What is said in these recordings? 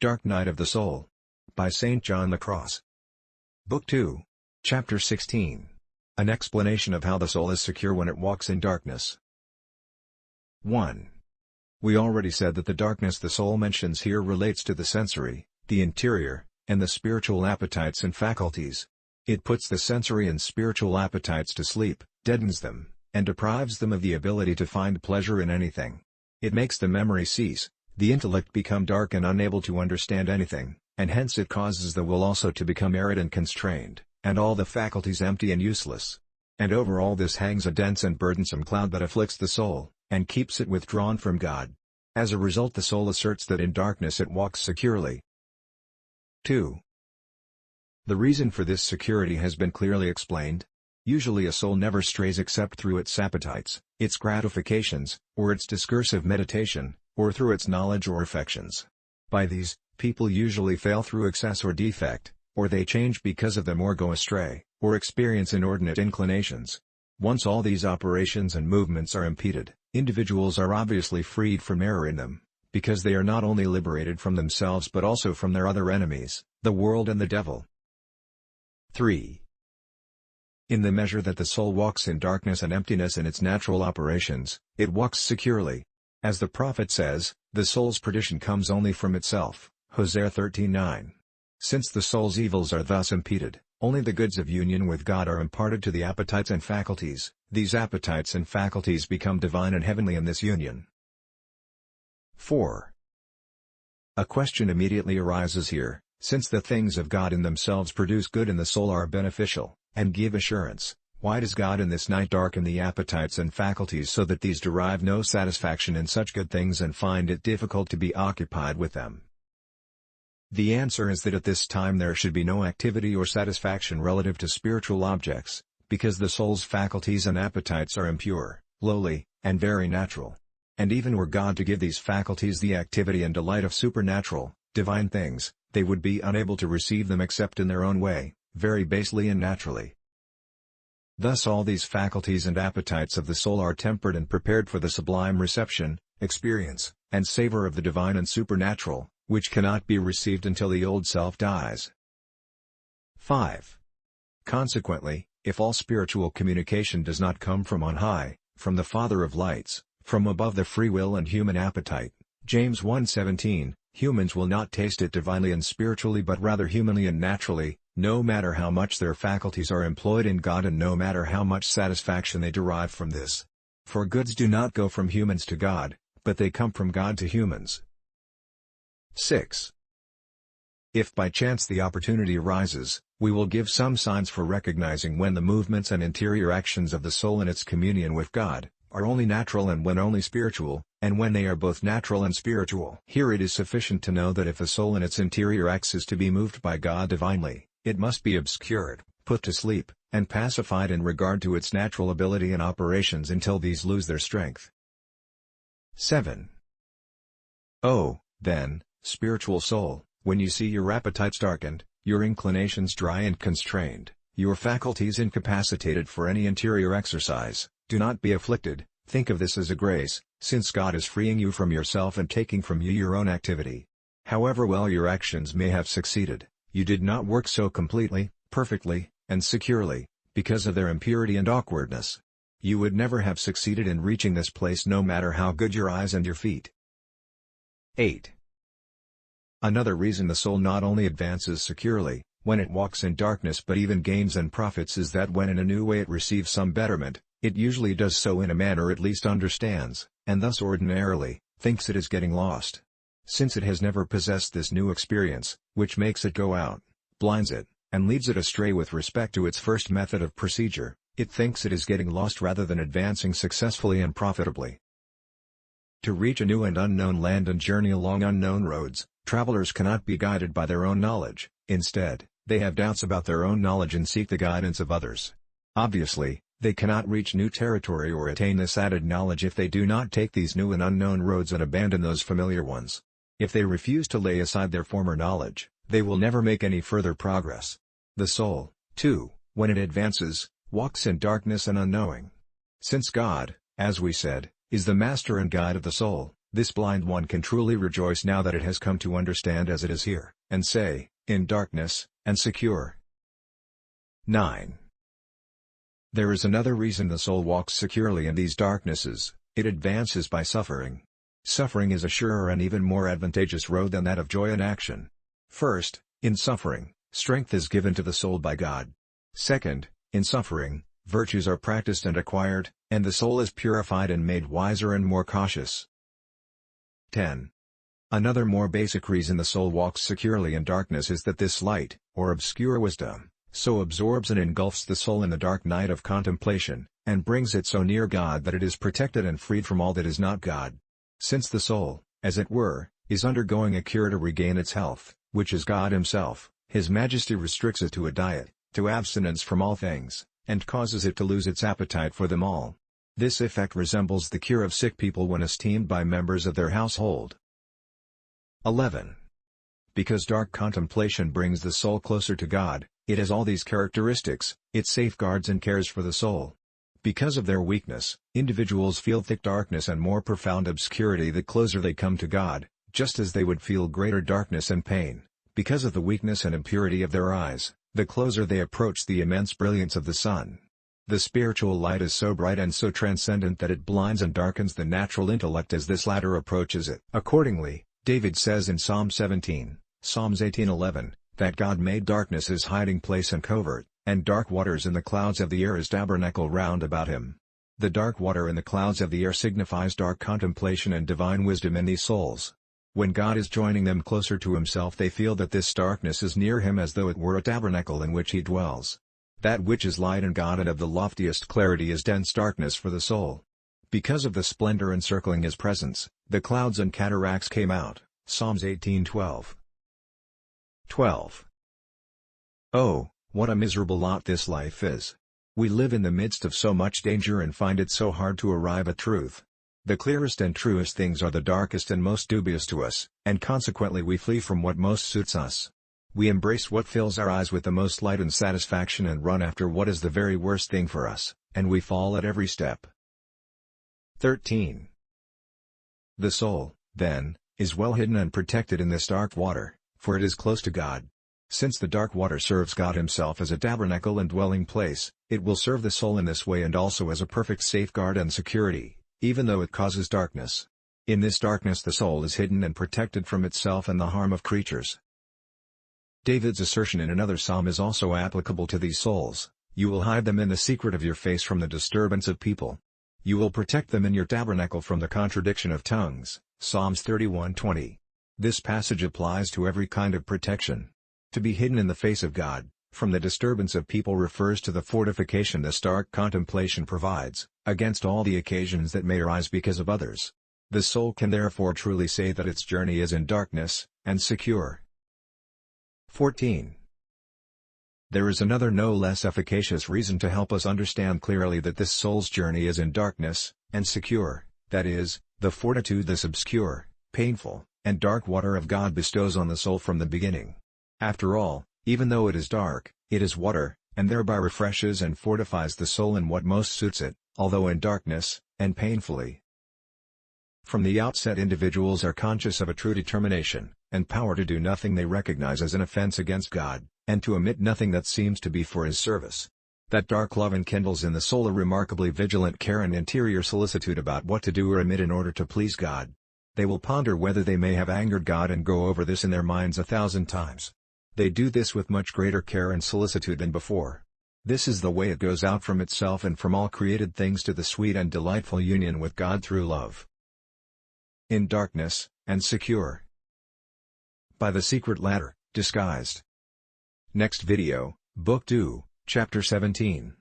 Dark Night of the Soul. By St. John the Cross. Book 2. Chapter 16. An explanation of how the soul is secure when it walks in darkness. 1. We already said that the darkness the soul mentions here relates to the sensory, the interior, and the spiritual appetites and faculties. It puts the sensory and spiritual appetites to sleep, deadens them, and deprives them of the ability to find pleasure in anything. It makes the memory cease, the intellect become dark and unable to understand anything, and hence it causes the will also to become arid and constrained, and all the faculties empty and useless. And over all this hangs a dense and burdensome cloud that afflicts the soul, and keeps it withdrawn from God. As a result, the soul asserts that in darkness it walks securely. 2. The reason for this security has been clearly explained. Usually a soul never strays except through its appetites, its gratifications, or its discursive meditation, or through its knowledge or affections. By these, people usually fail through excess or defect, or they change because of them or go astray, or experience inordinate inclinations. Once all these operations and movements are impeded, individuals are obviously freed from error in them, because they are not only liberated from themselves but also from their other enemies, the world and the devil. 3. In the measure that the soul walks in darkness and emptiness in its natural operations, it walks securely. As the prophet says, the soul's perdition comes only from itself, Hosea 13:9. Since the soul's evils are thus impeded, only the goods of union with God are imparted to the appetites and faculties. These appetites and faculties become divine and heavenly in this union. 4. A question immediately arises here, since the things of God in themselves produce good in the soul are beneficial, and give assurance, why does God in this night darken the appetites and faculties so that these derive no satisfaction in such good things and find it difficult to be occupied with them? The answer is that at this time there should be no activity or satisfaction relative to spiritual objects, because the soul's faculties and appetites are impure, lowly, and very natural. And even were God to give these faculties the activity and delight of supernatural, divine things, they would be unable to receive them except in their own way, very basely and naturally. Thus all these faculties and appetites of the soul are tempered and prepared for the sublime reception, experience, and savor of the divine and supernatural, which cannot be received until the old self dies. 5. Consequently, if all spiritual communication does not come from on high, from the Father of lights, from above the free will and human appetite, James 1:17, humans will not taste it divinely and spiritually but rather humanly and naturally, no matter how much their faculties are employed in God and no matter how much satisfaction they derive from this. For goods do not go from humans to God, but they come from God to humans. 6. If by chance the opportunity arises, we will give some signs for recognizing when the movements and interior actions of the soul in its communion with God are only natural and when only spiritual, and when they are both natural and spiritual. Here it is sufficient to know that if a soul in its interior acts is to be moved by God divinely, it must be obscured, put to sleep, and pacified in regard to its natural ability and operations until these lose their strength. 7. Oh, then, spiritual soul, when you see your appetites darkened, your inclinations dry and constrained, your faculties incapacitated for any interior exercise, do not be afflicted, think of this as a grace, since God is freeing you from yourself and taking from you your own activity. However well your actions may have succeeded, you did not work so completely, perfectly, and securely, because of their impurity and awkwardness. You would never have succeeded in reaching this place no matter how good your eyes and your feet. 8. Another reason the soul not only advances securely, when it walks in darkness but even gains and profits is that when in a new way it receives some betterment, it usually does so in a manner it least understands, and thus ordinarily, thinks it is getting lost. Since it has never possessed this new experience, which makes it go out, blinds it, and leads it astray with respect to its first method of procedure, it thinks it is getting lost rather than advancing successfully and profitably. To reach a new and unknown land and journey along unknown roads, travelers cannot be guided by their own knowledge. Instead, they have doubts about their own knowledge and seek the guidance of others. Obviously, they cannot reach new territory or attain this added knowledge if they do not take these new and unknown roads and abandon those familiar ones. If they refuse to lay aside their former knowledge, they will never make any further progress. The soul, too, when it advances, walks in darkness and unknowing. Since God, as we said, is the master and guide of the soul, This blind one can truly rejoice now that it has come to understand as it is here, and say, in darkness, and secure. 9. There is another reason the soul walks securely in these darknesses: it advances by suffering. Suffering is a surer and even more advantageous road than that of joy and action. First, in suffering, strength is given to the soul by God. Second, in suffering, virtues are practiced and acquired, and the soul is purified and made wiser and more cautious. 10. Another more basic reason the soul walks securely in darkness is that this light, or obscure wisdom, so absorbs and engulfs the soul in the dark night of contemplation, and brings it so near God that it is protected and freed from all that is not God. Since the soul, as it were, is undergoing a cure to regain its health, which is God Himself, His Majesty restricts it to a diet, to abstinence from all things, and causes it to lose its appetite for them all. This effect resembles the cure of sick people when esteemed by members of their household. 11. Because dark contemplation brings the soul closer to God, it has all these characteristics: it safeguards and cares for the soul. Because of their weakness, individuals feel thick darkness and more profound obscurity the closer they come to God, just as they would feel greater darkness and pain, because of the weakness and impurity of their eyes, the closer they approach the immense brilliance of the sun. The spiritual light is so bright and so transcendent that it blinds and darkens the natural intellect as this latter approaches it. Accordingly, David says in Psalm 17, Psalms 18:11, that God made darkness His hiding place and covert, and dark waters in the clouds of the air His tabernacle round about Him. The dark water in the clouds of the air signifies dark contemplation and divine wisdom in these souls. When God is joining them closer to Himself, they feel that this darkness is near Him as though it were a tabernacle in which He dwells. That which is light in God and of the loftiest clarity is dense darkness for the soul. Because of the splendor encircling His presence, the clouds and cataracts came out. Psalms 18:12. 12. Oh, what a miserable lot this life is! We live in the midst of so much danger and find it so hard to arrive at truth. The clearest and truest things are the darkest and most dubious to us, and consequently we flee from what most suits us. We embrace what fills our eyes with the most light and satisfaction and run after what is the very worst thing for us, and we fall at every step. 13. The soul, then, is well hidden and protected in this dark water, for it is close to God. Since the dark water serves God Himself as a tabernacle and dwelling place, it will serve the soul in this way and also as a perfect safeguard and security, even though it causes darkness. In this darkness the soul is hidden and protected from itself and the harm of creatures. David's assertion in another psalm is also applicable to these souls: you will hide them in the secret of your face from the disturbance of people. You will protect them in your tabernacle from the contradiction of tongues. Psalms 31:20. This passage applies to every kind of protection. To be hidden in the face of God, from the disturbance of people, refers to the fortification this dark contemplation provides, against all the occasions that may arise because of others. The soul can therefore truly say that its journey is in darkness, and secure. 14. There is another no less efficacious reason to help us understand clearly that this soul's journey is in darkness, and secure, that is, the fortitude this obscure, painful, and dark water of God bestows on the soul from the beginning. After all, even though it is dark, it is water, and thereby refreshes and fortifies the soul in what most suits it, although in darkness, and painfully. From the outset individuals are conscious of a true determination, and power to do nothing they recognize as an offense against God, and to omit nothing that seems to be for His service. That dark love enkindles in the soul a remarkably vigilant care and interior solicitude about what to do or omit in order to please God. They will ponder whether they may have angered God and go over this in their minds 1,000 times. They do this with much greater care and solicitude than before. This is the way it goes out from itself and from all created things to the sweet and delightful union with God through love. In darkness, and secure. By the secret ladder, disguised. Next video, Book 2, Chapter 17.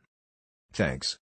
Thanks.